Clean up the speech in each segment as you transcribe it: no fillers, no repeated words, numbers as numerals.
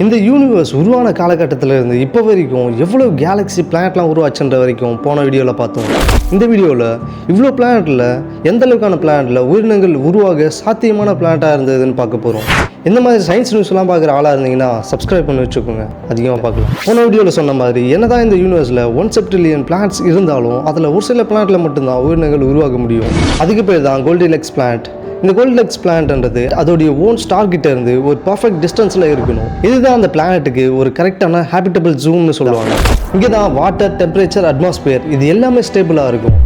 இந்த யூனிவர்ஸ் உருவான காலகட்டத்தில் இருந்து இப்போ வரைக்கும் எவ்வளோ கேலக்ஸி பிளானட்லாம் உருவாச்சுன்ற வரைக்கும் போன வீடியோவில் பார்த்தோம். இந்த வீடியோவில் இவ்வளோ பிளானட்டில் எந்த அளவுக்கான பிளானட்டில் உயிரினங்கள் உருவாக சாத்தியமான பிளானட்டாக இருந்ததுன்னு பார்க்க போகிறோம். இந்த மாதிரி சயின்ஸ் நியூஸ்லாம் பார்க்குற ஆளாக இருந்தீங்கன்னா சப்ஸ்கிரைப் பண்ணி வச்சுக்கோங்க, அதிகமாக பார்க்கலாம். போன வீடியோவில் சொன்ன மாதிரி என்னதான் இந்த யூனிவர்ஸில் 1 ட்ரில்லியன் பிளானட்ஸ் இருந்தாலும் அதில் ஒரு சில பிளானட்டில் மட்டும்தான் உயிரினங்கள் உருவாக முடியும். அதுக்கு பேர் தான் கோல்டிலக்ஸ் பிளானட். இந்த கோல்டிலக்ஸ் பிளானட்ன்றது அதோடைய ஓன் ஸ்டார் கிட்ட இருந்து ஒரு பர்ஃபெக்ட் டிஸ்டன்ஸில் இருக்கணும். இதுதான் அந்த பிளானட்டுக்கு ஒரு கரெக்டான ஹேபிட்டபிள் ஜோன்னு சொல்லுவாங்க. இங்கே தான் வாட்டர், டெம்பரேச்சர், அட்மாஸ்பியர் இது எல்லாமே ஸ்டேபிளாக இருக்கும்.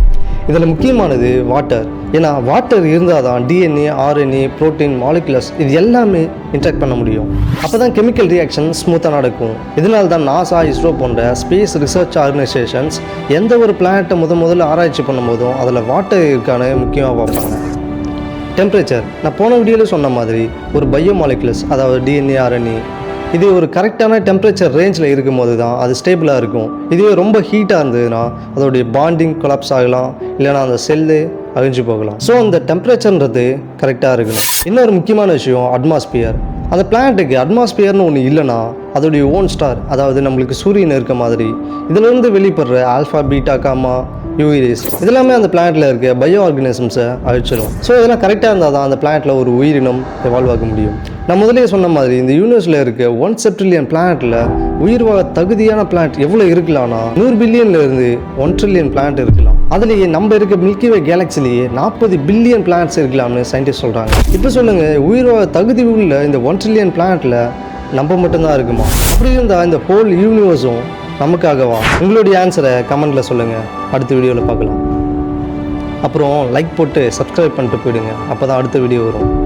இதில் முக்கியமானது வாட்டர். ஏன்னா வாட்டர் இருந்தால் தான் டிஎன்ஏ, ஆர்என்ஏ, ப்ரோட்டீன், மாலிகுலர்ஸ் இது எல்லாமே இன்ட்ராக்ட் பண்ண முடியும். அப்போ தான் கெமிக்கல் ரியாக்ஷன் ஸ்மூத்தாக நடக்கும். இதனால தான் நாசா, இஸ்ரோ போன்ற ஸ்பேஸ் ரிசர்ச் ஆர்கனைசேஷன்ஸ் எந்த ஒரு பிளானட்டை முதல்ல ஆராய்ச்சி பண்ணும்போதும் அதில் வாட்டர் இருக்கான்னு முக்கியமாக பார்ப்பாங்க. டெம்பரேச்சர், நான் போன வீடியோவில் சொன்ன மாதிரி ஒரு பயோமாலிகுலஸ், அதாவது டிஎன்ஏ, ஆர்என்ஏ இது ஒரு கரெக்டான டெம்பரேச்சர் ரேஞ்சில் இருக்கும் போது தான் அது ஸ்டேபிளாக இருக்கும். இதுவே ரொம்ப ஹீட்டாக இருந்ததுன்னா அதோடைய பாண்டிங் கொலாப்ஸ் ஆகலாம், இல்லைனா அந்த செல்லு அழிஞ்சு போகலாம். ஸோ அந்த டெம்பரேச்சர்ன்றது கரெக்டாக இருக்கணும். இன்னொரு முக்கியமான விஷயம் அட்மாஸ்பியர். அந்த பிளானட்டுக்கு அட்மாஸ்பியர்னு ஒன்று இல்லைன்னா அதோடைய ஓன் ஸ்டார், அதாவது நம்மளுக்கு சூரியன் இருக்க மாதிரி இதிலிருந்து வெளிப்படுற ஆல்ஃபா, பீட்டா, காமா, யூவிரேஸ் இதெல்லாமே அந்த பிளானட்டில் இருக்க பயோ ஆர்கனிசம்ஸை அழிச்சிடும். ஸோ இதெல்லாம் கரெக்டாக இருந்தால் தான் அந்த பிளானட்டில் ஒரு உயிரினம் எவால்வ் ஆக முடியும். நான் முதலே சொன்ன மாதிரி இந்த யூனிவர்ஸில் இருக்க 1 ட்ரில்லியன் பிளானட்டில் உயிர் வாழ தகுதியான பிளானட் எவ்வளோ இருக்கலாம்னா 100 பில்லியன்லேருந்து 1 ட்ரில்லியன் பிளானட் இருக்கலாம். அதுலேயே நம்ம இருக்க மில்கிவே கேலக்சிலேயே 40 பில்லியன் பிளானட்ஸ் இருக்கலாம்னு சயின்டிஸ்ட் சொல்கிறாங்க. இப்போ சொல்லுங்கள், உயிர் வாழ தகுதி உள்ள இந்த 1 ட்ரில்லியன் பிளானட்டில் நம்ம மட்டும்தான் இருக்குமா? அப்படி இருந்தால் இந்த ஹோல் யூனிவர்ஸும் நமக்காகவா? உங்களுடைய ஆன்சரை கமெண்ட்டில் சொல்லுங்கள், அடுத்த வீடியோவில் பார்க்கலாம். அப்புறம் லைக் போட்டு சப்ஸ்கிரைப் பண்ணிட்டு போயிடுங்க, அப்போ தான் அடுத்த வீடியோ வரும்.